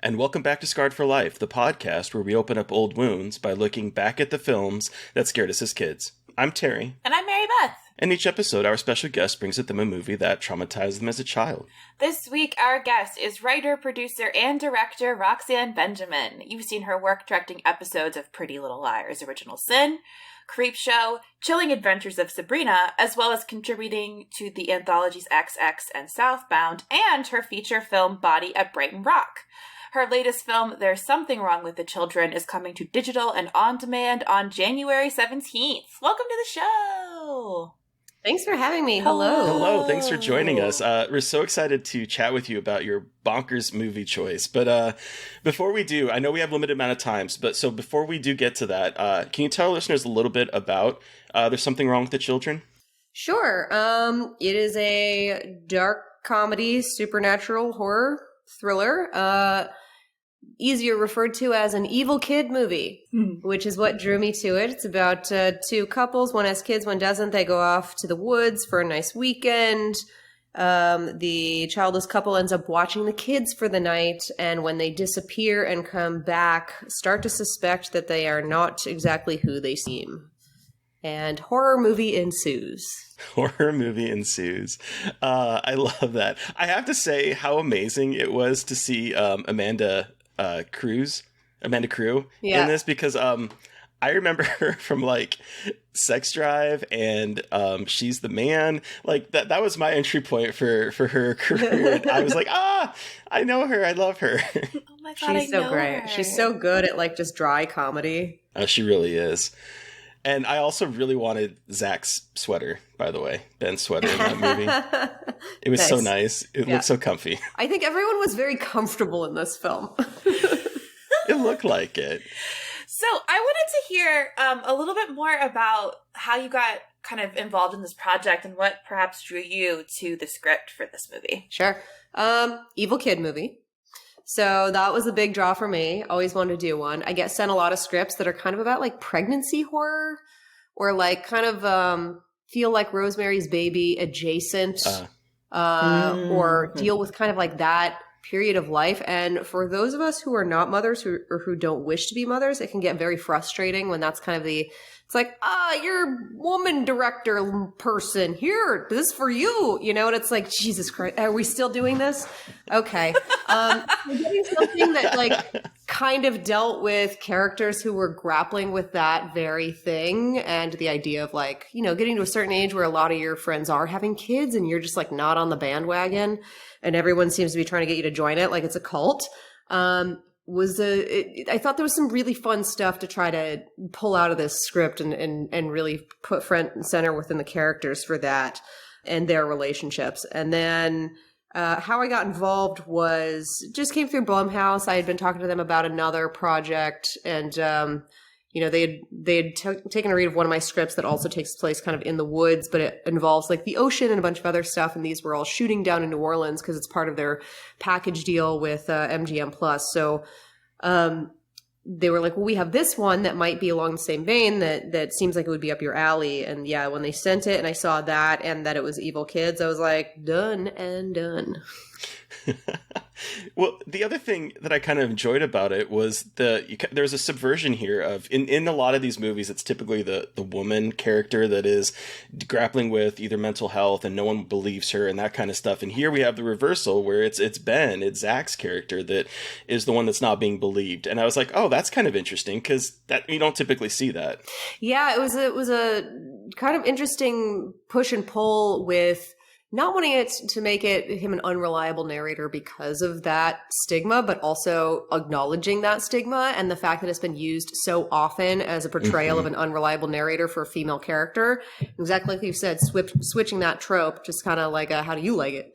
and welcome back to Scarred for Life, the podcast where we open up old wounds by looking back at the films that scared us as kids. I'm Terry. And I'm Mary Beth. And each episode, our special guest brings with them a movie that traumatized them as a child. This week, our guest is writer, producer, and director Roxanne Benjamin. You've seen her work directing episodes of Pretty Little Liars, Original Sin, Creepshow, Chilling Adventures of Sabrina, as well as contributing to the anthologies XX and Southbound, and her feature film Body at Brighton Rock. Her latest film, There's Something Wrong with the Children, is coming to digital and on demand on January 17th. Welcome to the show! Thanks for having me. Hello. Hello. Thanks for joining us. We're so excited to chat with you about your bonkers movie choice. But before we do, I know we have limited amount of times, but so before we do get to that, can you tell listeners a little bit about There's Something Wrong with the Children? Sure. It is a dark comedy, supernatural horror thriller. Easier referred to as an evil kid movie, which is what drew me to it. It's about two couples. One has kids, one doesn't. They go off to the woods for a nice weekend. The childless couple ends up watching the kids for the night, and when they disappear and come back, start to suspect that they are not exactly who they seem. And horror movie ensues. Horror movie ensues. I love that. I have to say how amazing it was to see Amanda Crew in this, because I remember her from like Sex Drive and She's the Man. Like that was my entry point for her career. I was like, I know her. I love her. Oh my God, she's so great. Her. She's so good at like just dry comedy. She really is. And I also really wanted Zach's sweater, by the way, Ben's sweater in that movie. It was so nice. It looked so comfy. I think everyone was very comfortable in this film. It looked like it. So I wanted to hear a little bit more about how you got kind of involved in this project and what perhaps drew you to the script for this movie. Sure. Evil kid movie. So that was a big draw for me. Always wanted to do one. I get sent a lot of scripts that are kind of about like pregnancy horror or like kind of feel like Rosemary's Baby adjacent or deal with kind of like that period of life. And for those of us who are not mothers or who don't wish to be mothers, it can get very frustrating when that's kind of it's like, you're woman director person here. This is for you, you know? And it's like, Jesus Christ, are we still doing this? Okay. Getting something that like kind of dealt with characters who were grappling with that very thing. And the idea of like, you know, getting to a certain age where a lot of your friends are having kids and you're just like not on the bandwagon and everyone seems to be trying to get you to join it like it's a cult. I thought there was some really fun stuff to try to pull out of this script and really put front and center within the characters for that and their relationships. And then how I got involved was just came through Blumhouse. I had been talking to them about another project, and you know, they had taken a read of one of my scripts that also takes place kind of in the woods, but it involves like the ocean and a bunch of other stuff. And these were all shooting down in New Orleans because it's part of their package deal with MGM Plus. So they were like, well, we have this one that might be along the same vein that seems like it would be up your alley. And yeah, when they sent it and I saw that and that it was Evil Kids, I was like, done and done. Well, the other thing that I kind of enjoyed about it was there's a subversion here of in a lot of these movies, it's typically the woman character that is grappling with either mental health and no one believes her and that kind of stuff. And here we have the reversal where it's Zach's character that is the one that's not being believed. And I was like, oh, that's kind of interesting because that you don't typically see that. Yeah, it was a kind of interesting push and pull with not wanting it to make him an unreliable narrator because of that stigma, but also acknowledging that stigma and the fact that it's been used so often as a portrayal of an unreliable narrator for a female character. Exactly like you said, switching that trope, just kind of like a how do you like it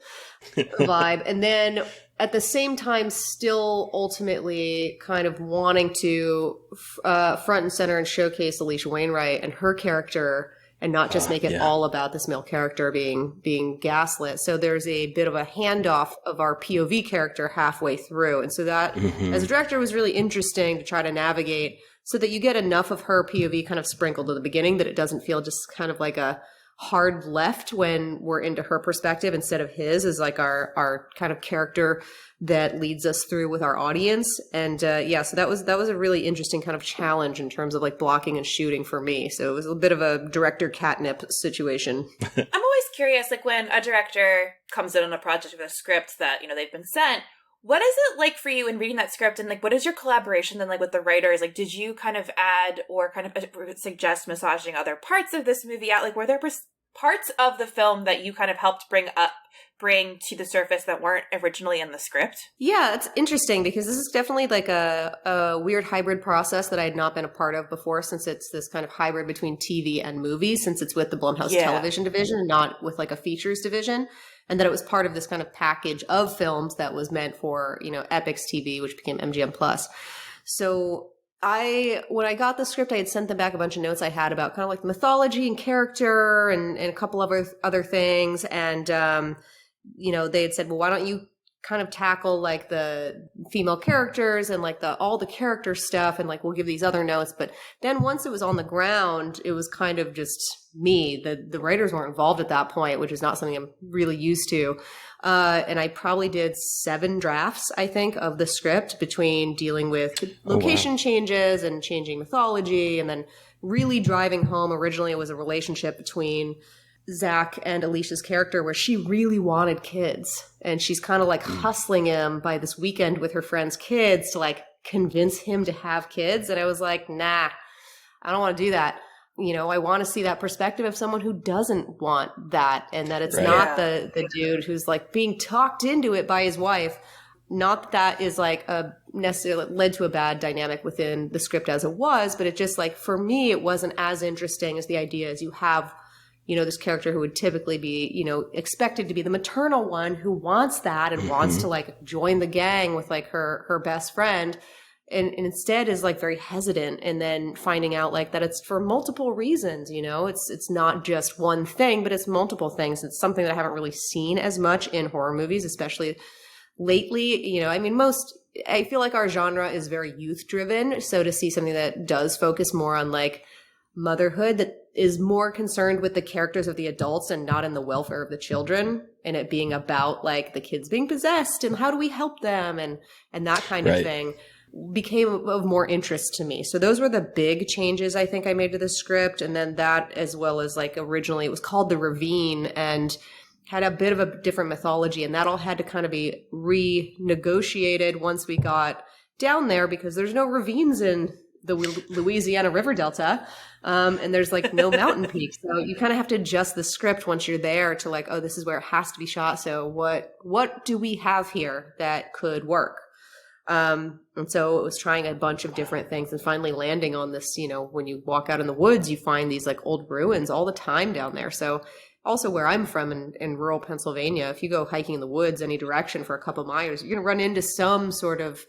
vibe. And then at the same time, still ultimately kind of wanting to front and center and showcase Alicia Wainwright and her character and not just make it all about this male character being gaslit. So there's a bit of a handoff of our POV character halfway through. And so that, as a director, was really interesting to try to navigate so that you get enough of her POV kind of sprinkled at the beginning that it doesn't feel just kind of like a hard left when we're into her perspective instead of his as like our kind of character that leads us through with our audience. And so that was a really interesting kind of challenge in terms of like blocking and shooting for me. So it was a bit of a director catnip situation. I'm always curious, like when a director comes in on a project with a script that, they've been sent, what is it like for you in reading that script, and like what is your collaboration then like with the writers? Like, did you kind of add or kind of suggest massaging other parts of this movie out? Like, were there parts of the film that you kind of helped bring to the surface that weren't originally in the script? Yeah, it's interesting because this is definitely like a weird hybrid process that I had not been a part of before, since it's this kind of hybrid between TV and movies, since it's with the Blumhouse television division and not with like a features division. And that it was part of this kind of package of films that was meant for, Epix TV, which became MGM Plus. So when I got the script, I had sent them back a bunch of notes I had about kind of like mythology and character and a couple of other things. And, they had said, well, why don't you kind of tackle like the female characters and like all the character stuff, and like we'll give these other notes. But then once it was on the ground, it was kind of just me. The writers weren't involved at that point, which is not something I'm really used to. And I probably did 7 drafts, I think, of the script between dealing with location changes and changing mythology, and then really driving home. Originally, it was a relationship between Zach and Alicia's character where she really wanted kids, and she's kind of like hustling him by this weekend with her friends' kids to like convince him to have kids. And I was like, nah, I don't want to do that. I want to see that perspective of someone who doesn't want that, and that it's not the dude who's like being talked into it by his wife. Not that is like necessarily led to a bad dynamic within the script as it was, but it just like, for me, it wasn't as interesting as the idea as you have this character who would typically be, expected to be the maternal one who wants that and wants to like join the gang with like her best friend, and instead is like very hesitant, and then finding out like that it's for multiple reasons. It's not just one thing, but it's multiple things. It's something that I haven't really seen as much in horror movies, especially lately. I feel like our genre is very youth driven. So to see something that does focus more on like motherhood, that is more concerned with the characters of the adults and not in the welfare of the children, and it being about like the kids being possessed and how do we help them and that kind of thing, became of more interest to me. So those were the big changes I think I made to the script. And then that, as well as like originally it was called The Ravine and had a bit of a different mythology, and that all had to kind of be renegotiated once we got down there, because there's no ravines in the Louisiana River Delta, and there's like no mountain peaks. So you kind of have to adjust the script once you're there to like, oh, this is where it has to be shot. So what do we have here that could work? And so it was trying a bunch of different things and finally landing on this, when you walk out in the woods, you find these like old ruins all the time down there. So also where I'm from in rural Pennsylvania, if you go hiking in the woods any direction for a couple miles, you're going to run into some sort of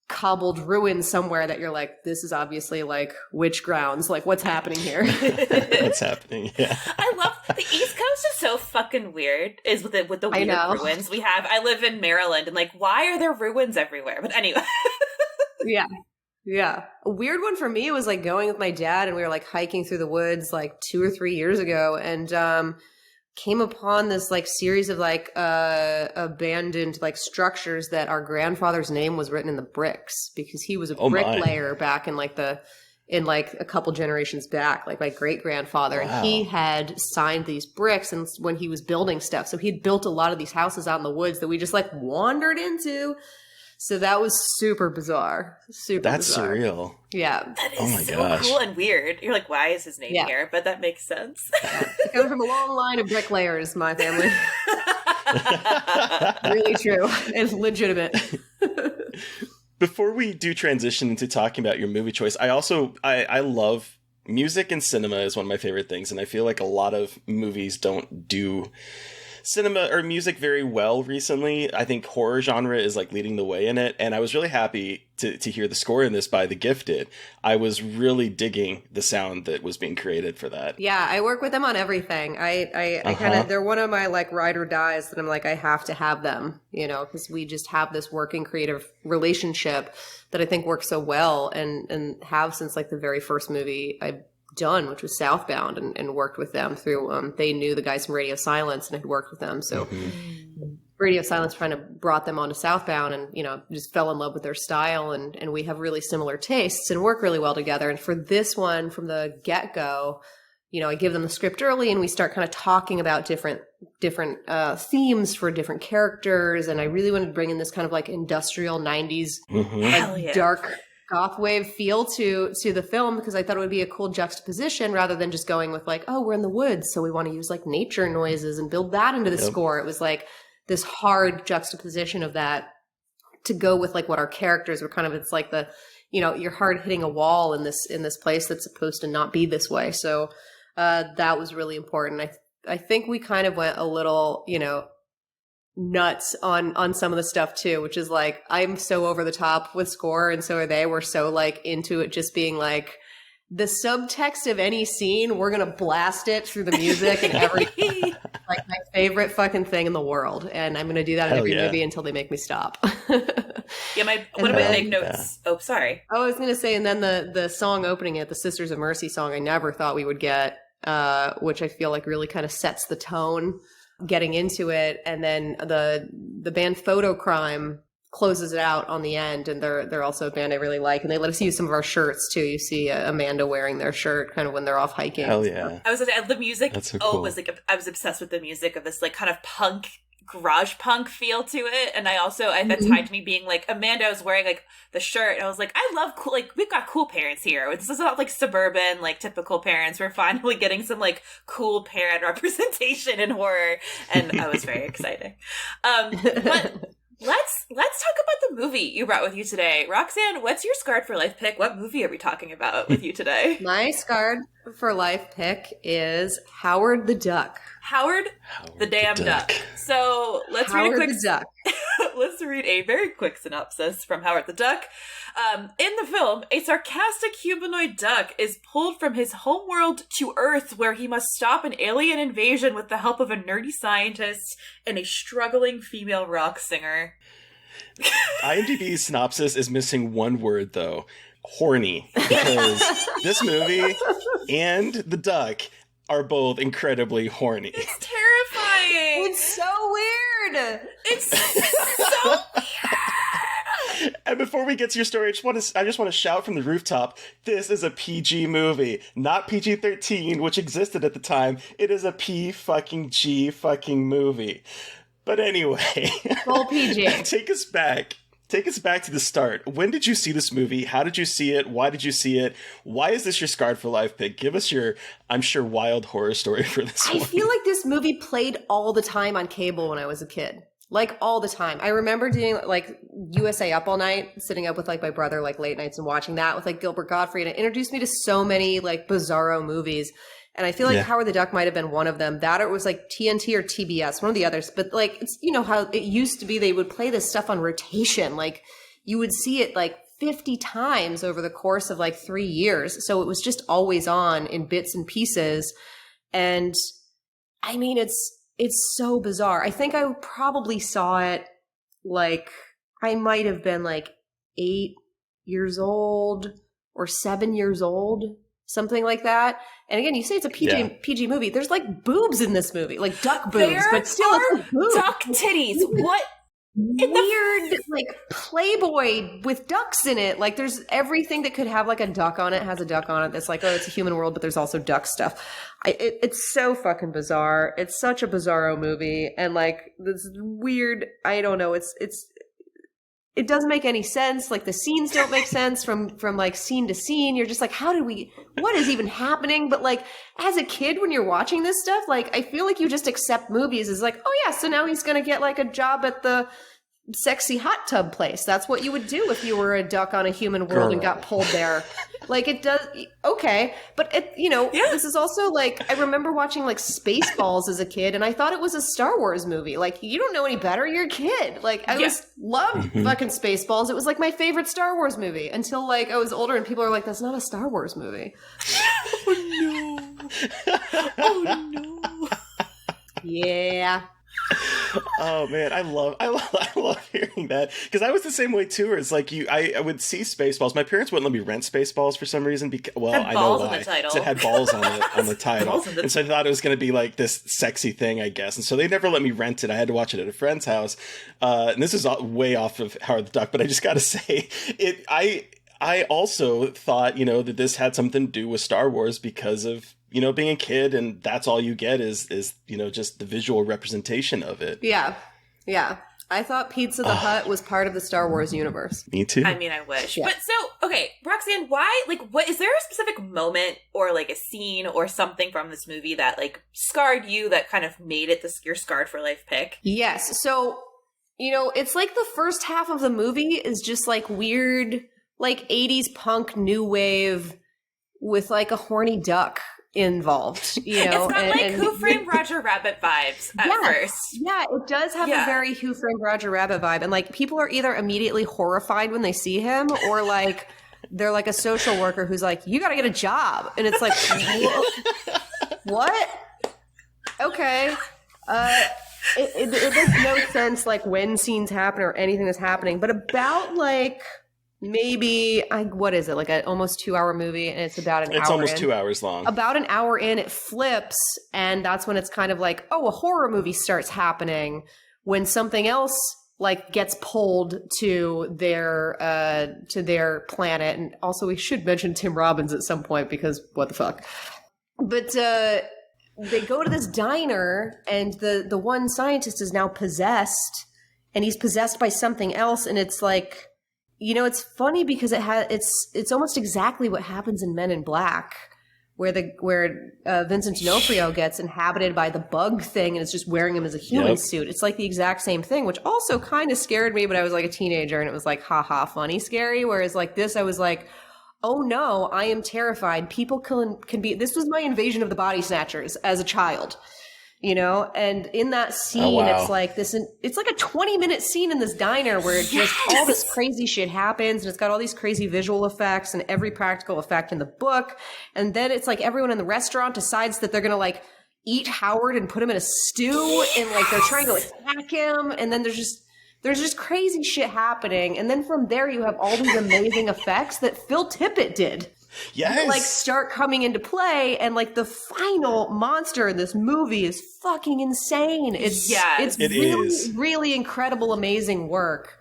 cobbled ruin somewhere that you're like, this is obviously like witch grounds. Like, what's happening here? What's happening? Yeah. I love the East Coast is so fucking weird. Is with the weird ruins we have. I live in Maryland, and like, why are there ruins everywhere? But anyway. Yeah. A weird one for me was like going with my dad, and we were like hiking through the woods like 2 or 3 years ago, and came upon this like series of like abandoned like structures that our grandfather's name was written in the bricks, because he was a bricklayer back in like a couple generations back, like my great grandfather. Wow. And he had signed these bricks and when he was building stuff. So he'd built a lot of these houses out in the woods that we just like wandered into. So that was super bizarre. That's bizarre. Surreal. Yeah. That is so cool and weird. You're like, why is his name here? But that makes sense. I come from a long line of bricklayers, my family. Really true. It's legitimate. Before we do transition into talking about your movie choice, I love music, and cinema is one of my favorite things. And I feel like a lot of movies don't do cinema or music very well recently. I think horror genre is like leading the way in it, and I was really happy to hear the score in this by The Gifted. I was really digging the sound that was being created for that. Yeah, I work with them on everything. I kind of, they're one of my like ride or dies that I'm like, I have to have them, because we just have this working creative relationship that I think works so well and have since like the very first movie I done, which was Southbound, and worked with them through, they knew the guys from Radio Silence and had worked with them. So Radio Silence kind of brought them onto Southbound and, just fell in love with their style. And we have really similar tastes and work really well together. And for this one, from the get-go, I give them the script early and we start kind of talking about different themes for different characters. And I really wanted to bring in this kind of like industrial 90s, dark goth wave feel to the film, because I thought it would be a cool juxtaposition rather than just going with like, oh, we're in the woods, so we want to use like nature noises and build that into the score. It was like this hard juxtaposition of that to go with like what our characters were kind of, it's like the, you're hard hitting a wall in this place that's supposed to not be this way. So that was really important. I think we kind of went a little, nuts on some of the stuff too, which is like, I'm so over the top with score and so are they. We're so like into it just being like the subtext of any scene, we're going to blast it through the music and everything. Like my favorite fucking thing in the world. And I'm going to do that in every movie until they make me stop. One of my big notes. Oh, sorry. I was going to say, and then the song opening it, the Sisters of Mercy song, I never thought we would get, which I feel like really kind of sets the tone getting into it. And then the band Photocrime closes it out on the end, and they're also a band I really like, and they let us use some of our shirts too. You see Amanda wearing their shirt kind of when they're off hiking. Hell yeah. I was like, the music. That's so cool. It was like, I was obsessed with the music of this like kind of punk, garage punk feel to it. And I that tied to me being like, Amanda was wearing like the shirt, and I was like, I love cool, like we've got cool parents here. This is not like suburban, like typical parents. We're finally getting some like cool parent representation in horror, and I was very excited. But let's talk about the movie you brought with you today. Roxanne, what's your Scarred for Life pick? What movie are we talking about with you today? My Scarred for Life pick is Howard the Duck. Howard the damn duck. So let's read a very quick synopsis from Howard the Duck. In the film, a sarcastic humanoid duck is pulled from his homeworld to Earth, where he must stop an alien invasion with the help of a nerdy scientist and a struggling female rock singer. IMDb's synopsis is missing one word, though. Horny. Because this movie and the duck are both incredibly horny. It's terrifying. It's so weird. It's so weird. And before we get to your story, I just want to shout from the rooftop, this is a PG movie, not PG-13, which existed at the time. It is a P-fucking-G fucking movie. But anyway, full PG. Take us back to the start. When did you see this movie? How did you see it? Why did you see it? Why is this your Scarred for Life pick? Give us your, I'm sure, wild horror story for this one. I feel like this movie played all the time on cable when I was a kid. Like all the time. I remember doing like USA Up All Night, sitting up with like my brother like late nights and watching that with like Gilbert Gottfried. And it introduced me to so many like bizarro movies. And I feel like Howard the Duck might have been one of them. That or it was like TNT or TBS, one of the others. But like, it's, how it used to be, they would play this stuff on rotation. Like you would see it like 50 times over the course of like 3 years. So it was just always on in bits and pieces. And I mean, it's so bizarre. I think I probably saw it like, I might have been like 8 years old or 7 years old. Something like that. And again, you say it's a PG movie. There's like boobs in this movie, like duck boobs, but still it's boobs. Duck titties. What? Weird, like Playboy with ducks in it. Like there's everything that could have like a duck on it has a duck on it. That's like, oh, it's a human world, but there's also duck stuff. It's so fucking bizarre. It's such a bizarro movie, and like this weird. I don't know. It doesn't make any sense. Like the scenes don't make sense from like scene to scene. You're just like, what is even happening? But like as a kid, when you're watching this stuff, like I feel like you just accept movies as like, oh yeah, so now he's going to get like a job at the sexy hot tub place. That's what you would do if you were a duck on a human world and got pulled there. Like it does. Okay. But this is also like, I remember watching like Spaceballs as a kid and I thought it was a Star Wars movie. Like you don't know any better. You're a kid. Like I loved fucking Spaceballs. It was like my favorite Star Wars movie until like I was older and people are like, that's not a Star Wars movie. Oh no. Oh no. Yeah. Oh man, I love hearing that, because I was the same way too. Where it's like I would see Spaceballs. My parents wouldn't let me rent Spaceballs for some reason. Because, well, I know why. It had balls on the title, and so I thought it was going to be like this sexy thing, I guess. And so they never let me rent it. I had to watch it at a friend's house. And this is way off of Howard the Duck, but I just got to say it. I also thought, that this had something to do with Star Wars because of, being a kid, and that's all you get is just the visual representation of it. Yeah. Yeah. I thought Pizza the Hut was part of the Star Wars universe. Me too. I mean, I wish. Yeah. But so, okay, Roxanne, why, what is there a specific moment or like a scene or something from this movie that like scarred you, that kind of made it your scarred for life pick? Yes. So, it's like the first half of the movie is just like weird, like 80s punk new wave with like a horny duck involved, It's got Who Framed Roger Rabbit vibes at first. Yeah, it does have a very Who Framed Roger Rabbit vibe. And like people are either immediately horrified when they see him, or like they're like a social worker who's like, you gotta get a job. And it's like, what? Okay. It makes no sense like when scenes happen or anything that's happening, but about like maybe what is it, like an almost 2-hour movie, and it's about an hour. It's almost in. 2 hours long. About an hour in, it flips, and that's when it's kind of like, a horror movie starts happening, when something else like gets pulled to their planet. And also we should mention Tim Robbins at some point, because what the fuck. But they go to this diner, and the one scientist is now possessed, and he's possessed by something else, and it's like, it's funny because it's almost exactly what happens in Men in Black, where Vincent D'Onofrio gets inhabited by the bug thing and is just wearing him as a human suit. It's like the exact same thing, which also kind of scared me, but I was like a teenager and it was like, haha, funny, scary. Whereas like this, I was like, oh no, I am terrified. People can be, this was my Invasion of the Body Snatchers as a child. And in that scene, it's like it's like a 20-minute scene in this diner where it just all this crazy shit happens, and it's got all these crazy visual effects and every practical effect in the book. And then it's like everyone in the restaurant decides that they're going to like eat Howard and put him in a stew, and like they're trying to attack him. And then there's just crazy shit happening. And then from there, you have all these amazing effects that Phil Tippett did. Yes. Like start coming into play, and like the final monster in this movie is fucking insane. It's really incredible, amazing work.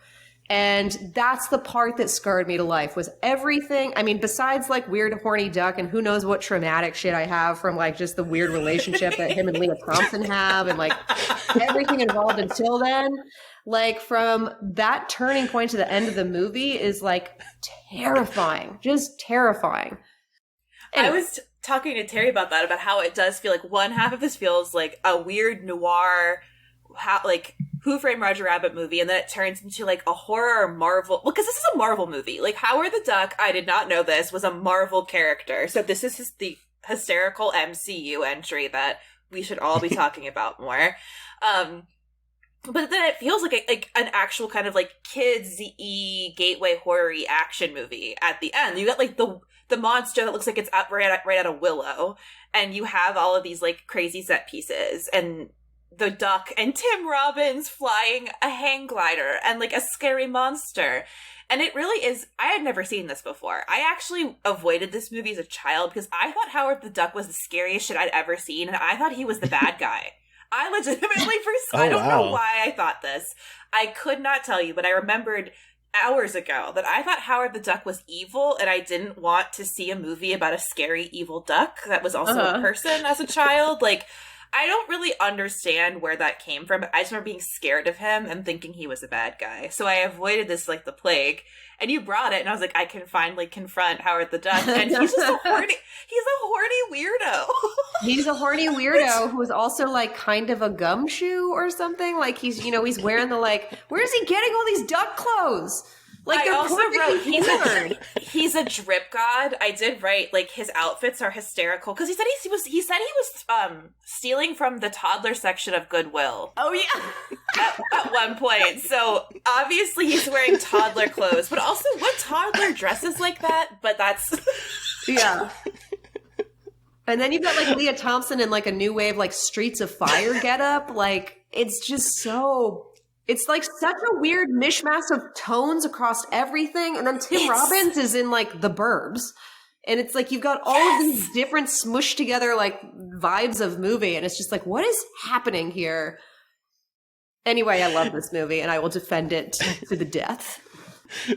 And that's the part that scarred me to life, was everything. I mean, besides like weird horny duck and who knows what traumatic shit I have from like just the weird relationship that him and Leah Thompson have, and like everything involved until then. Like from that turning point to the end of the movie is like terrifying, just terrifying. Anyway. I was talking to Terry about that, about how it does feel like one half of this feels like a weird noir, like Who Framed Roger Rabbit movie, and then it turns into like a horror Marvel. Well, because this is a Marvel movie. Like Howard the Duck, I did not know this, was a Marvel character. So this is the hysterical MCU entry that we should all be talking about more. But then it feels like an actual kind of like kids-y gateway horror-y action movie at the end. You got like the monster that looks like it's right out of Willow, and you have all of these like crazy set pieces, and the duck and Tim Robbins flying a hang glider and like a scary monster. And it really is, I had never seen this before. I actually avoided this movie as a child because I thought Howard the Duck was the scariest shit I'd ever seen, and I thought he was the bad guy. I legitimately, I don't know why I thought this. I could not tell you, but I remembered hours ago that I thought Howard the Duck was evil, and I didn't want to see a movie about a scary evil duck that was also a person as a child. Like, I don't really understand where that came from, but I just remember being scared of him and thinking he was a bad guy. So I avoided this like the plague. And you brought it, and I was like, I can finally confront Howard the Duck. And he's just a horny weirdo. He's a horny weirdo who is also like kind of a gumshoe or something. Like he's wearing the like, where's he getting all these duck clothes? Like I also wrote he's a drip god. I did write like his outfits are hysterical because he said he was stealing from the toddler section of Goodwill. Oh yeah, at one point. So obviously he's wearing toddler clothes, but also what toddler dresses like that? But that's yeah. And then you've got like Leah Thompson in like a new wave like Streets of Fire getup, like. it's just so... It's like such a weird mishmash of tones across everything. And then Tim Robbins is in like The Burbs. And it's like you've got all of these different smushed together like vibes of movie. And it's just like, what is happening here? Anyway, I love this movie and I will defend it to the death.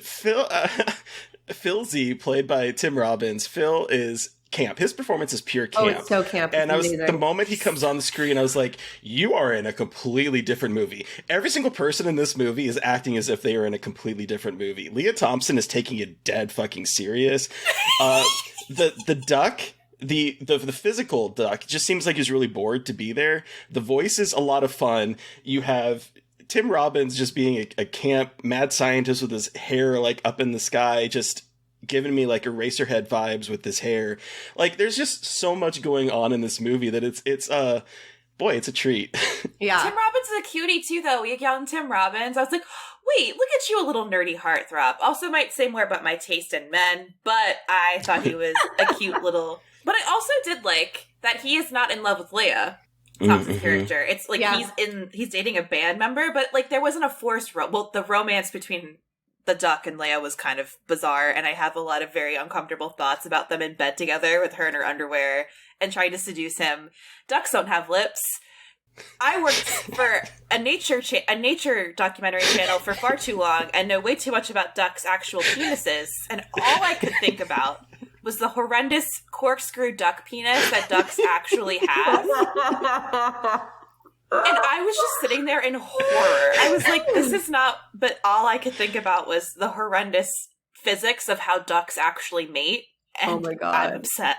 Phil Z, played by Tim Robbins. Phil is camp. His performance is pure camp. Oh, it's so camp. And the moment he comes on the screen, I was like, you are in a completely different movie. Every single person in this movie is acting as if they are in a completely different movie. Leah Thompson is taking it dead fucking serious. The duck, the physical duck just seems like he's really bored to be there. The voice is a lot of fun. You have Tim Robbins just being a camp mad scientist with his hair like up in the sky, just giving me like Eraserhead vibes with this hair. Like there's just so much going on in this movie that it's a treat. Yeah. Tim Robbins is a cutie too, though. Young Tim Robbins. I was like, wait, look at you, a little nerdy heartthrob. Also might say more about my taste in men, but I thought he was a cute little... But I also did like that he is not in love with Leia, Thompson's character. It's like he's dating a band member, but like there wasn't a forced the romance between the duck and Leia was kind of bizarre, and I have a lot of very uncomfortable thoughts about them in bed together with her in her underwear and trying to seduce him. Ducks don't have lips. I worked for a nature documentary channel for far too long and know way too much about ducks' actual penises, and all I could think about was the horrendous corkscrew duck penis that ducks actually have. And I was just sitting there in horror. I was like, this is not... But all I could think about was the horrendous physics of how ducks actually mate. And oh my God. I'm upset.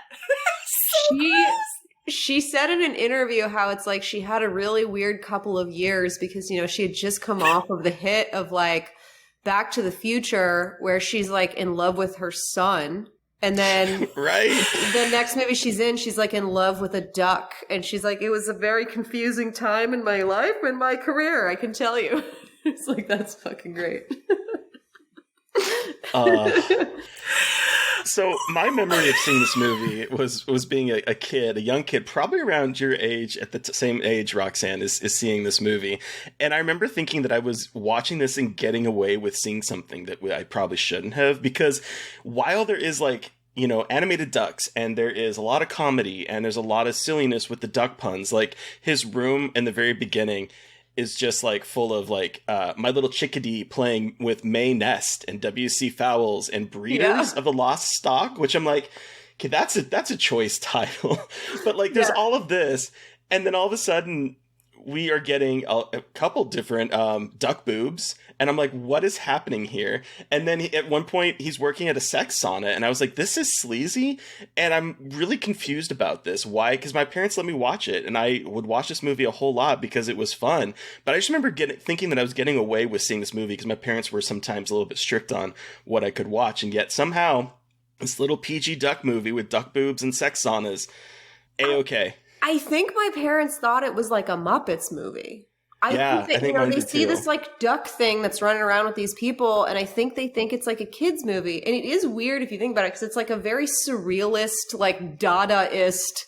She said in an interview how it's like she had a really weird couple of years because, you know, she had just come off of the hit of like Back to the Future where she's like in love with her son. And then the next movie she's in, she's like in love with a duck. And she's like, it was a very confusing time in my life and my career, I can tell you. It's like, that's fucking great. So my memory of seeing this movie was being a kid, a young kid, probably around your age, at the same age Roxanne is seeing this movie. And I remember thinking that I was watching this and getting away with seeing something that I probably shouldn't have, because while there is like, you know, animated ducks and there is a lot of comedy and there's a lot of silliness with the duck puns, like his room in the very beginning is just like full of like My Little Chickadee playing with May Nest and W.C. Fowles and Breeders of the Lost Stock, which I'm like, okay, that's a choice title. But like there's all of this, and then all of a sudden we are getting a couple different duck boobs, and I'm like, what is happening here? And then at one point he's working at a sex sauna, and I was like, this is sleazy, and I'm really confused about this. Why? Because my parents let me watch it, and I would watch this movie a whole lot because it was fun. But I just remember thinking that I was getting away with seeing this movie because my parents were sometimes a little bit strict on what I could watch, and yet somehow this little PG duck movie with duck boobs and sex saunas, A-okay. I think my parents thought it was like a Muppets movie. I think they see this like duck thing that's running around with these people, and I think they think it's like a kid's movie. And it is weird if you think about it, because it's like a very surrealist, like Dadaist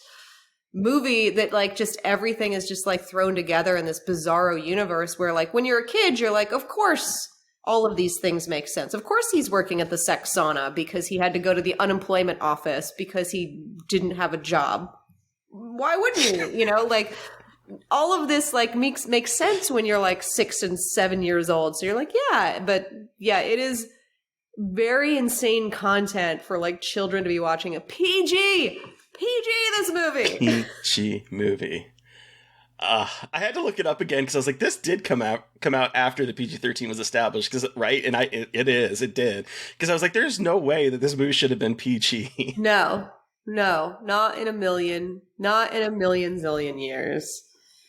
movie that like just everything is just like thrown together in this bizarro universe where like when you're a kid, you're like, of course all of these things make sense. Of course he's working at the sex sauna because he had to go to the unemployment office because he didn't have a job. Why wouldn't you? You know, like all of this like makes sense when you're like 6 and 7 years old. So you're like, yeah, but yeah, it is very insane content for like children to be watching a PG this movie. PG movie. I had to look it up again because I was like, this did come out after the PG-13 was established, because it did. Because I was like, there's no way that this movie should have been PG. No, not in a million zillion years.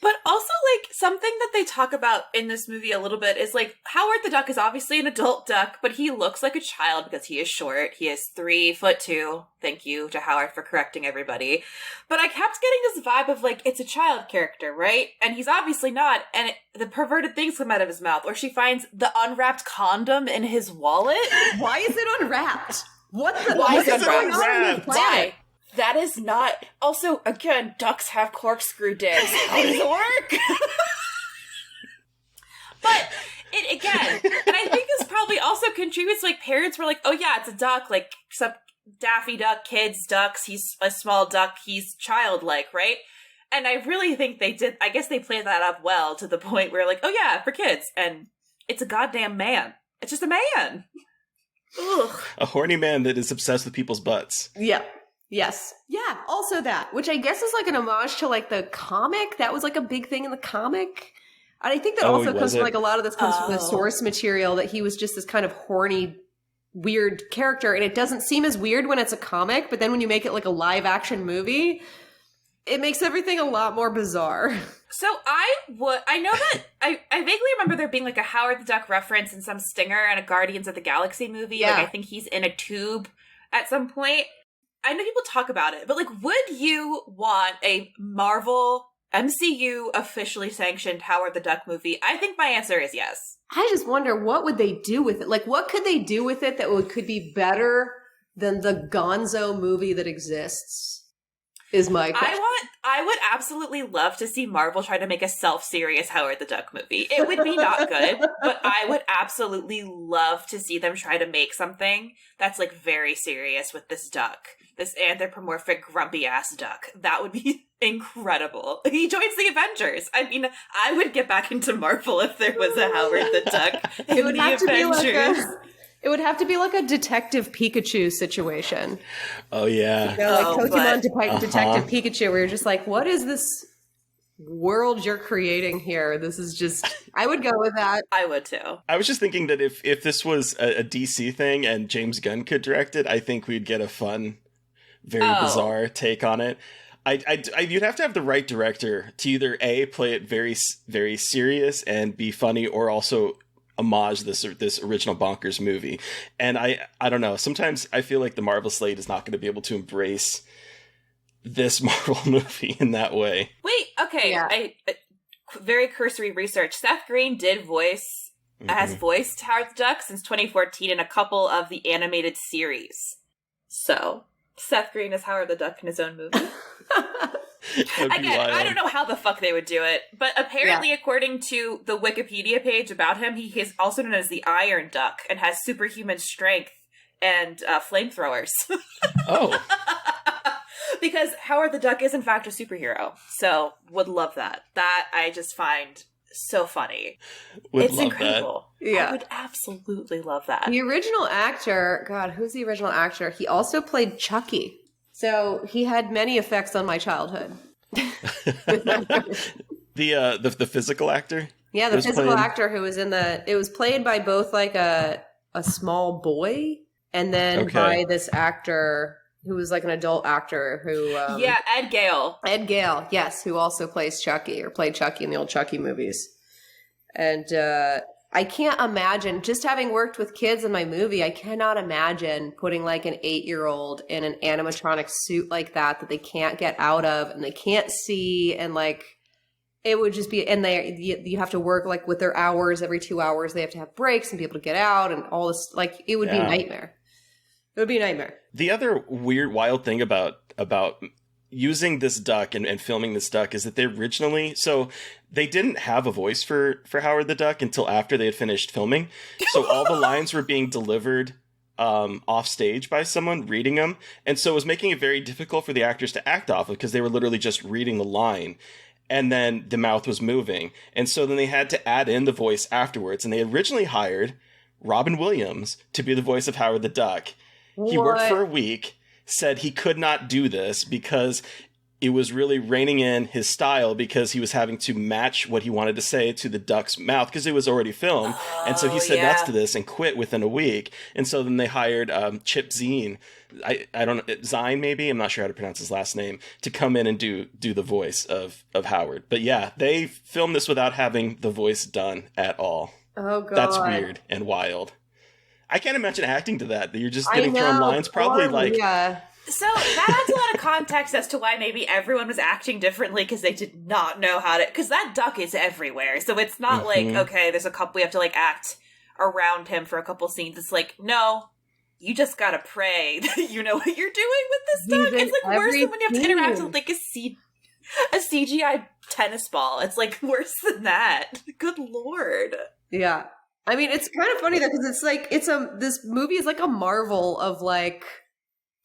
But also, like, something that they talk about in this movie a little bit is, like, Howard the Duck is obviously an adult duck, but he looks like a child because he is short. He is 3'2". Thank you to Howard for correcting everybody. But I kept getting this vibe of, like, it's a child character, right? And he's obviously not, and the perverted things come out of his mouth, or she finds the unwrapped condom in his wallet. Why is it unwrapped? Why is it unwrapped? Why? That is not... Also, again, ducks have corkscrew dicks. How does it work? But it again, and I think this probably also contributes, like, parents were like, oh yeah, it's a duck, like, some Daffy Duck, kids, ducks, he's a small duck, he's childlike, right? And I really think they did, I guess they played that up well to the point where, like, oh yeah, for kids, and it's a goddamn man. It's just a man. Ugh. A horny man that is obsessed with people's butts. Yeah. Yes. Yeah, also that, which I guess is like an homage to like the comic. That was like a big thing in the comic. And I think that also comes from like a lot of this comes from the source material, that he was just this kind of horny, weird character. And it doesn't seem as weird when it's a comic, but then when you make it like a live action movie, it makes everything a lot more bizarre. So I know that I vaguely remember there being like a Howard the Duck reference in some Stinger and a Guardians of the Galaxy movie. Yeah. Like I think he's in a tube at some point. I know people talk about it, but like, would you want a Marvel MCU officially sanctioned Howard the Duck movie? I think my answer is yes. I just wonder, what would they do with it? Like, what could they do with it that could be better than the gonzo movie that exists? Is my question. I would absolutely love to see Marvel try to make a self-serious Howard the Duck movie. It would be not good, but I would absolutely love to see them try to make something that's like very serious with this duck. This anthropomorphic grumpy ass duck. That would be incredible. He joins the Avengers. I mean, I would get back into Marvel if there was a Howard the Duck in the Avengers. It would have to be like a Detective Pikachu situation. Oh, yeah. You know, like Pokemon Detective Pikachu, where you're just like, what is this world you're creating here? This is just... I would go with that. I would, too. I was just thinking that if this was a DC thing and James Gunn could direct it, I think we'd get a fun, very bizarre take on it. You'd have to have the right director to either A, play it very, very serious and be funny, or also homage this original bonkers movie. And I don't know, sometimes I feel like the Marvel slate is not going to be able to embrace this Marvel movie in that way. Wait, okay. Yeah. I very cursory research. Seth Green has voiced Howard the Duck since 2014 in a couple of the animated series. So Seth Green is Howard the Duck in his own movie. Again, I don't know how the fuck they would do it, but apparently, according to the Wikipedia page about him, he is also known as the Iron Duck and has superhuman strength and flamethrowers. Oh. Because Howard the Duck is, in fact, a superhero. So, would love that. That I just find so funny. It's incredible. That. Yeah. I would absolutely love that. The original actor, God, who's the original actor? He also played Chucky. So he had many effects on my childhood. The physical actor? Yeah, the physical actor who was it was played by both like a small boy and then by this actor who was like an adult actor who... Ed Gale. Ed Gale, yes, who also plays Chucky, or played Chucky in the old Chucky movies. And I can't imagine, just having worked with kids in my movie, I cannot imagine putting like an 8-year-old in an animatronic suit like that they can't get out of and they can't see, and like it would just be, and you have to work like with their hours, every 2 hours they have to have breaks and be able to get out and all this, like it would be a nightmare. It would be a nightmare. The other weird, wild thing about using this duck and filming this duck is that they didn't have a voice for Howard the Duck until after they had finished filming. So all the lines were being delivered off stage by someone reading them. And so it was making it very difficult for the actors to act off of, because they were literally just reading the line and then the mouth was moving. And so then they had to add in the voice afterwards. And they originally hired Robin Williams to be the voice of Howard the Duck. He worked for a week, said he could not do this because it was really reining in his style, because he was having to match what he wanted to say to the duck's mouth because it was already filmed. And so he said nuts to this and quit within a week. And so then they hired Chip Zien, I don't know, Zine maybe, I'm not sure how to pronounce his last name, to come in and do the voice of Howard. But yeah, they filmed this without having the voice done at all. Oh, God. That's weird and wild. I can't imagine acting to that. You're just getting thrown lines, probably like... Yeah. So that adds a lot of context as to why maybe everyone was acting differently, because they did not know how to... Because that duck is everywhere. So it's not like, okay, there's a couple... We have to like act around him for a couple scenes. It's like, no, you just gotta pray that you know what you're doing with this duck. It's like worse than when you have to interact with like a CGI tennis ball. It's like worse than that. Good Lord. Yeah. I mean, it's kind of funny though, because it's like, this movie is like a marvel of like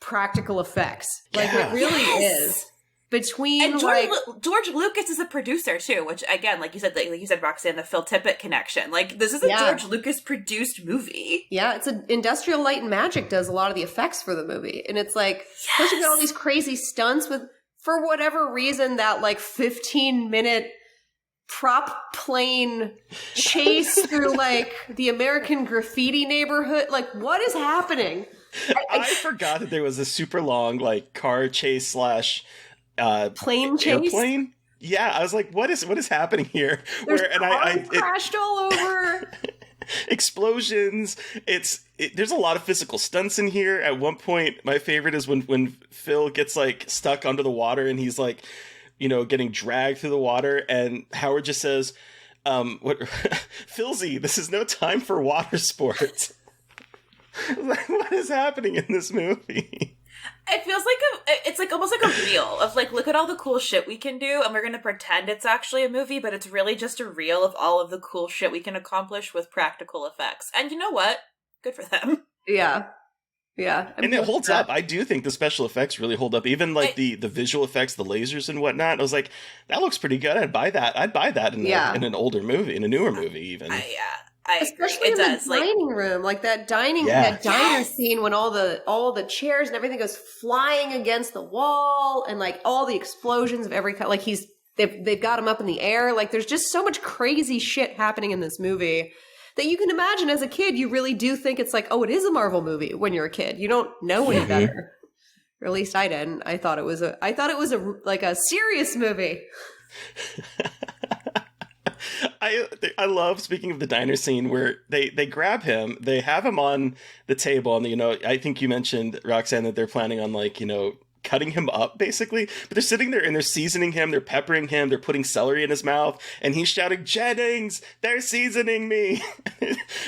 practical effects. Like it really is. Between and George Lucas is a producer too, which again, like you said, Roxanne, the Phil Tippett connection. Like this is a George Lucas produced movie. Yeah, it's an Industrial Light and Magic does a lot of the effects for the movie, and it's like, plus you got all these crazy stunts with, for whatever reason, that like 15-minute prop plane chase through like the American graffiti neighborhood. Like, what is happening? I forgot that there was a super long like car chase / plane chase? Airplane? Yeah, I was like, what is happening here? There's cars crashed all over. Explosions. There's a lot of physical stunts in here. At one point, my favorite is when Phil gets like stuck under the water and he's like, you know, getting dragged through the water, and Howard just says, "What, Philzy? This is no time for water sports." Like, what is happening in this movie? It feels like it's like almost like a reel of like, look at all the cool shit we can do, and we're gonna pretend it's actually a movie, but it's really just a reel of all of the cool shit we can accomplish with practical effects. And you know what? Good for them. Yeah. Yeah. And it holds up. I do think the special effects really hold up. Even like the visual effects, the lasers and whatnot. I was like, that looks pretty good. I'd buy that. I'd buy that in an older movie, in a newer movie even. Especially in the dining room, like that diner scene when all the chairs and everything goes flying against the wall, and like all the explosions of every kind. Like they've got him up in the air. Like there's just so much crazy shit happening in this movie that you can imagine as a kid. You really do think it's like, oh, it is a Marvel movie when you're a kid. You don't know any better. Or at least I didn't. I thought it was like a serious movie. I love, speaking of the diner scene, where they grab him, they have him on the table, and, you know, I think you mentioned, Roxanne, that they're planning on, like, you know, cutting him up, basically, but they're sitting there and they're seasoning him, they're peppering him, they're putting celery in his mouth, and he's shouting, "Jennings, they're seasoning me!"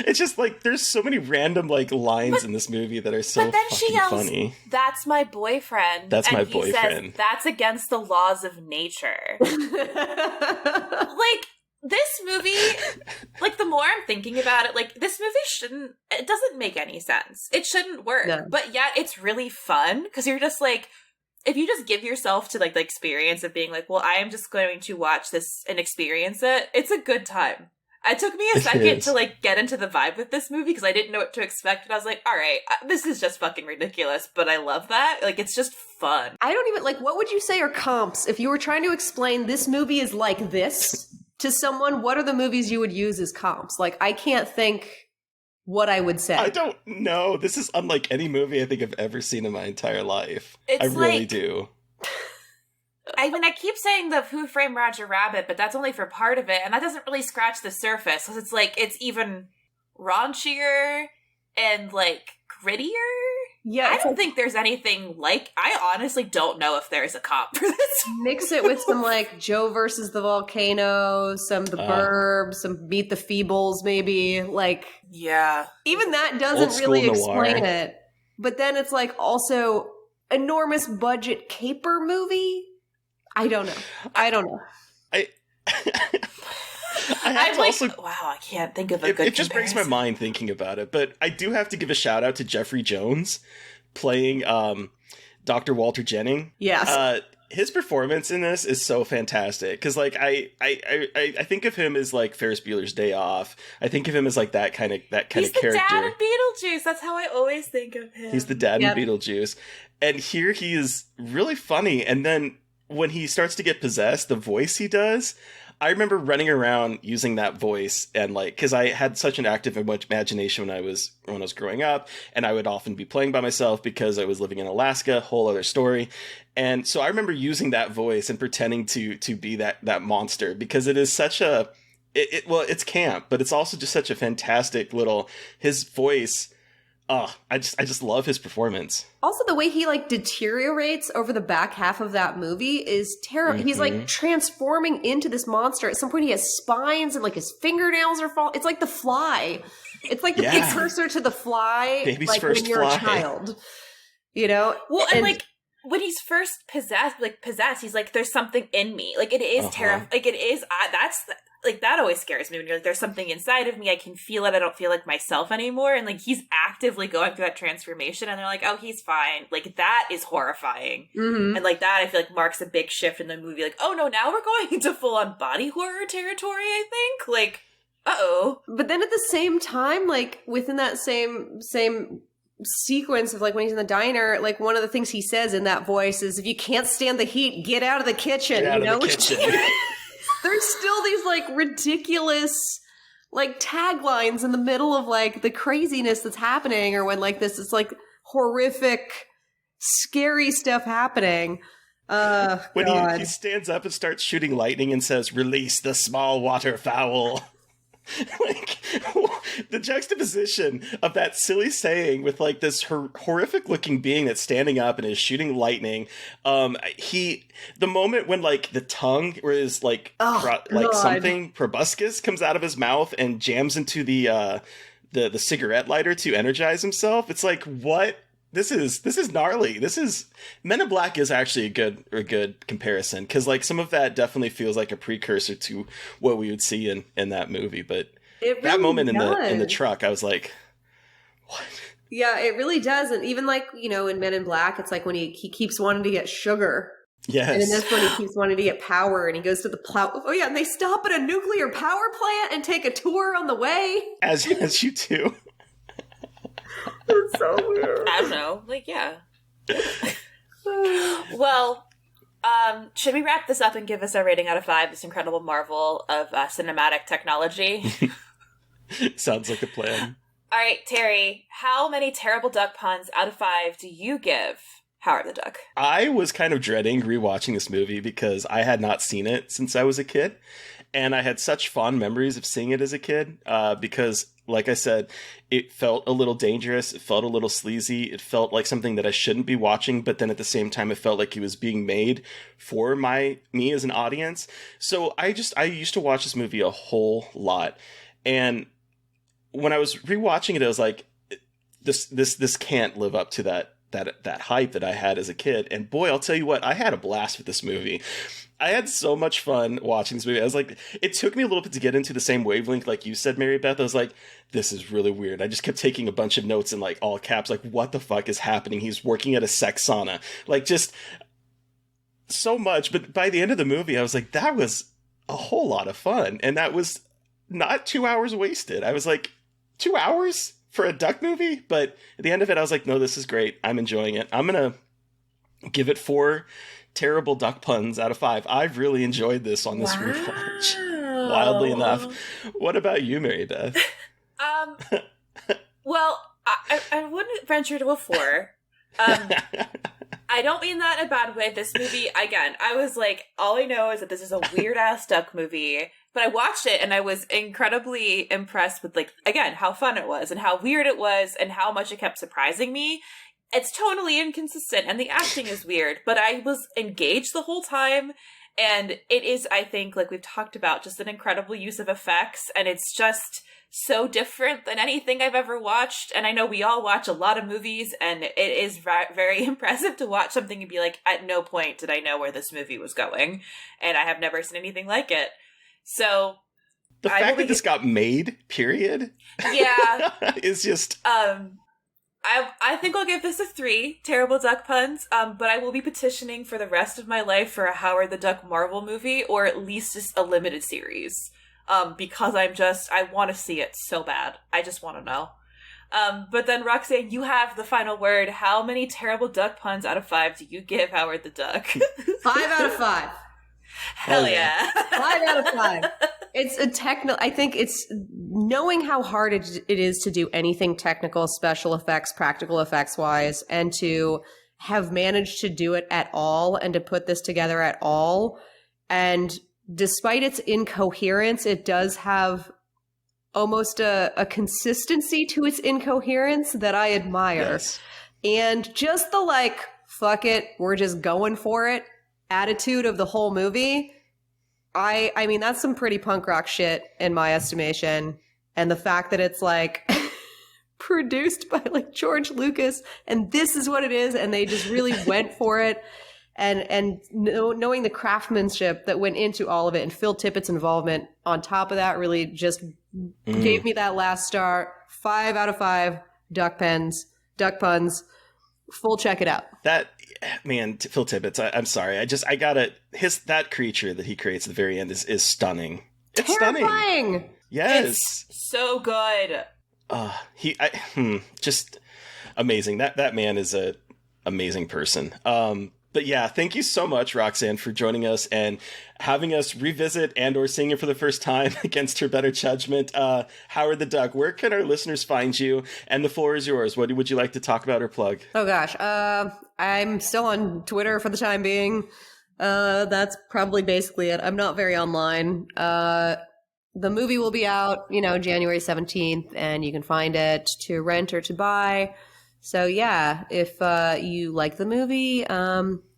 It's just like, there's so many random, like, lines in this movie that are so but then fucking she yells, funny. "That's my boyfriend." That's my he boyfriend. Says, "That's against the laws of nature." Like, this movie, like, the more I'm thinking about it, like, this movie it doesn't make any sense. It shouldn't work. No. But yet it's really fun, because you're just like, if you just give yourself to, like, the experience of being like, well, I am just going to watch this and experience it, it's a good time. It took me a second to, like, get into the vibe with this movie, because I didn't know what to expect, and I was like, all right, this is just fucking ridiculous, but I love that. Like, it's just fun. I don't even, like, what would you say are comps? If you were trying to explain this movie is like this to someone, what are the movies you would use as comps? Like, I can't think what I would say. I don't know. This is unlike any movie I think I've ever seen in my entire life. I really do. I mean, I keep saying the Who Framed Roger Rabbit, but that's only for part of it, and that doesn't really scratch the surface, because it's like, it's even raunchier and, like, grittier. Yeah, I don't think there's anything like, I honestly don't know if there's a comp for this. Mix it with some, like, Joe versus the Volcano, some The Burbs, some Meet the Feebles, maybe, like... Yeah. Even that doesn't really explain it. But then it's, like, also enormous budget caper movie? I don't know. Wow, I can't think of a good It just breaks my mind thinking about it, but I do have to give a shout out to Jeffrey Jones playing Dr. Walter Jennings. Yes. His performance in this is so fantastic, because, like, I think of him as, like, Ferris Bueller's Day Off. I think of him as, like, that kind of character. He's the dad in Beetlejuice. That's how I always think of him. He's the dad in Beetlejuice. And here he is really funny, and then when he starts to get possessed, the voice he does, I remember running around using that voice, and, like, because I had such an active imagination when I was growing up, and I would often be playing by myself because I was living in Alaska, whole other story. And so I remember using that voice and pretending to be that monster, because it is such a it's camp, but it's also just such a fantastic his voice. I just love his performance. Also, the way he, like, deteriorates over the back half of that movie is terrible. Mm-hmm. He's, like, transforming into this monster. At some point, he has spines and, like, his fingernails are falling. It's like The Fly. It's like the precursor to The Fly. Baby's like, first when you're fly. a child. You know? Well, and like, when he's first possessed, he's like, there's something in me. Like, it is terrifying. Like, it is, that always scares me when you're like, there's something inside of me. I can feel it. I don't feel like myself anymore. And like, he's actively going through that transformation and they're like, oh, he's fine. Like, that is horrifying. Mm-hmm. And like, that I feel like marks a big shift in the movie. Like, oh no, now we're going into full on body horror territory, I think. Like, uh-oh. But then at the same time, like, within that same sequence of like when he's in the diner, like one of the things he says in that voice is, if you can't stand the heat, get out of the kitchen. Get out of the kitchen. There's still these like ridiculous like taglines in the middle of like the craziness that's happening, or when like this is like horrific, scary stuff happening. When he stands up and starts shooting lightning and says, "Release the small waterfowl." Like, the juxtaposition of that silly saying with like this horrific looking being that's standing up and is shooting lightning. The moment when like the tongue or his like something proboscis comes out of his mouth and jams into the cigarette lighter to energize himself. It's like, what? This is gnarly. Men in Black is actually a good comparison, because like some of that definitely feels like a precursor to what we would see in that movie. But that moment in the truck, I was like, what? Yeah, it really does. And even like, you know, in Men in Black, it's like when he keeps wanting to get sugar. Yes. And in this one, he keeps wanting to get power, and he goes to the plow. Oh yeah, and they stop at a nuclear power plant and take a tour on the way. As you do. It's so weird. I don't know. Like, yeah. Well, should we wrap this up and give us a rating out of 5, this incredible marvel of cinematic technology? Sounds like a plan. All right, Terry, how many terrible duck puns out of 5 do you give Howard the Duck? I was kind of dreading rewatching this movie because I had not seen it since I was a kid. And I had such fond memories of seeing it as a kid because, like I said, it felt a little dangerous. It felt a little sleazy. It felt like something that I shouldn't be watching. But then at the same time, it felt like it was being made for me as an audience. So I used to watch this movie a whole lot. And when I was rewatching it, I was like, this can't live up to that hype that I had as a kid. And boy, I'll tell you what, I had a blast with this movie. I had so much fun watching this movie. I was like, it took me a little bit to get into the same wavelength, like you said, Mary Beth. I was like, this is really weird. I just kept taking a bunch of notes in like all caps, like, what the fuck is happening? He's working at a sex sauna. Like, just so much. But by the end of the movie, I was like, that was a whole lot of fun. And that was not 2 hours wasted. I was like, 2 hours for a duck movie? But at the end of it, I was like, no, this is great. I'm enjoying it. I'm going to give it 4 terrible duck puns out of 5. I've really enjoyed this on this rewatch. Wildly enough. What about you, Mary Beth? Well, I wouldn't venture to a 4. I don't mean that in a bad way. This movie, again, I was like, all I know is that this is a weird-ass duck movie. But I watched it and I was incredibly impressed with, like, again, how fun it was and how weird it was and how much it kept surprising me. It's totally inconsistent and the acting is weird, but I was engaged the whole time. And it is, I think, like we've talked about, just an incredible use of effects. And it's just so different than anything I've ever watched. And I know we all watch a lot of movies, and it is very impressive to watch something and be like, at no point did I know where this movie was going. And I have never seen anything like it. So the fact that this got made, period, yeah, is just I think I'll give this a 3 terrible duck puns, but I will be petitioning for the rest of my life for a Howard the Duck Marvel movie, or at least just a limited series, because I want to see it so bad. I just want to know. But then, Roxanne, you have the final word. How many terrible duck puns out of 5 do you give Howard the Duck? 5 out of 5. Hell yeah. 5 out of 5. It's I think it's knowing how hard it is to do anything technical, special effects, practical effects wise, and to have managed to do it at all and to put this together at all. And despite its incoherence, it does have almost a consistency to its incoherence that I admire. Yes. And just the like, fuck it, we're just going for it attitude of the whole movie. I mean, that's some pretty punk rock shit in my estimation. And the fact that it's like produced by like George Lucas, and this is what it is, and they just really went for it. And knowing the craftsmanship that went into all of it, and Phil Tippett's involvement on top of that, really just gave me that last star. 5 out of 5 duck puns. Full check it out. That man, Phil Tippett's. I'm sorry. I gotta that creature that he creates at the very end is stunning. It's terrifying. Stunning. Yes, it's so good. Just amazing. That man is a amazing person. But yeah, thank you so much, Roxanne, for joining us and having us revisit and or seeing it for the first time against her better judgment. Howard the Duck, where can our listeners find you? And the floor is yours. What would you like to talk about or plug? Oh, gosh. I'm still on Twitter for the time being. That's probably basically it. I'm not very online. The movie will be out, January 17th, and you can find it to rent or to buy. So yeah, if you like the movie,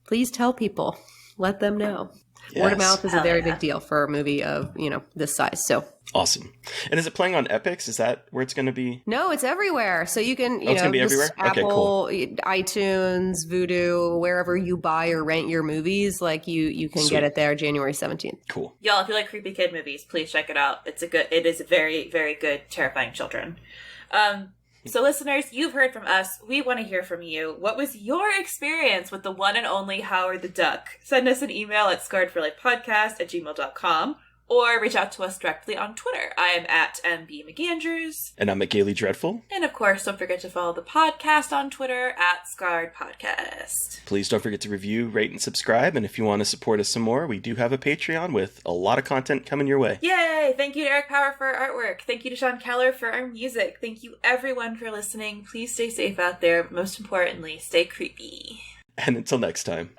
please tell people. Let them know. Yes. Word of mouth is a very big deal for a movie of, this size. So awesome. And is it playing on Epix? Is that where it's going to be? No, it's everywhere. So you can, it's going to be everywhere? Apple, okay, cool. iTunes, Vudu, wherever you buy or rent your movies, like you can get it there January 17th. Cool. Y'all, if you like creepy kid movies, please check it out. It is a very, very good, terrifying children. So listeners, you've heard from us. We want to hear from you. What was your experience with the one and only Howard the Duck? Send us an email at scarredforlifepodcast@gmail.com or reach out to us directly on Twitter. I am at MBMcAndrews. And I'm at Gaily Dreadful. And of course, don't forget to follow the podcast on Twitter at Scarred Podcast. Please don't forget to review, rate, and subscribe. And if you want to support us some more, we do have a Patreon with a lot of content coming your way. Yay! Thank you to Eric Power for our artwork. Thank you to Sean Keller for our music. Thank you everyone for listening. Please stay safe out there. Most importantly, stay creepy. And until next time.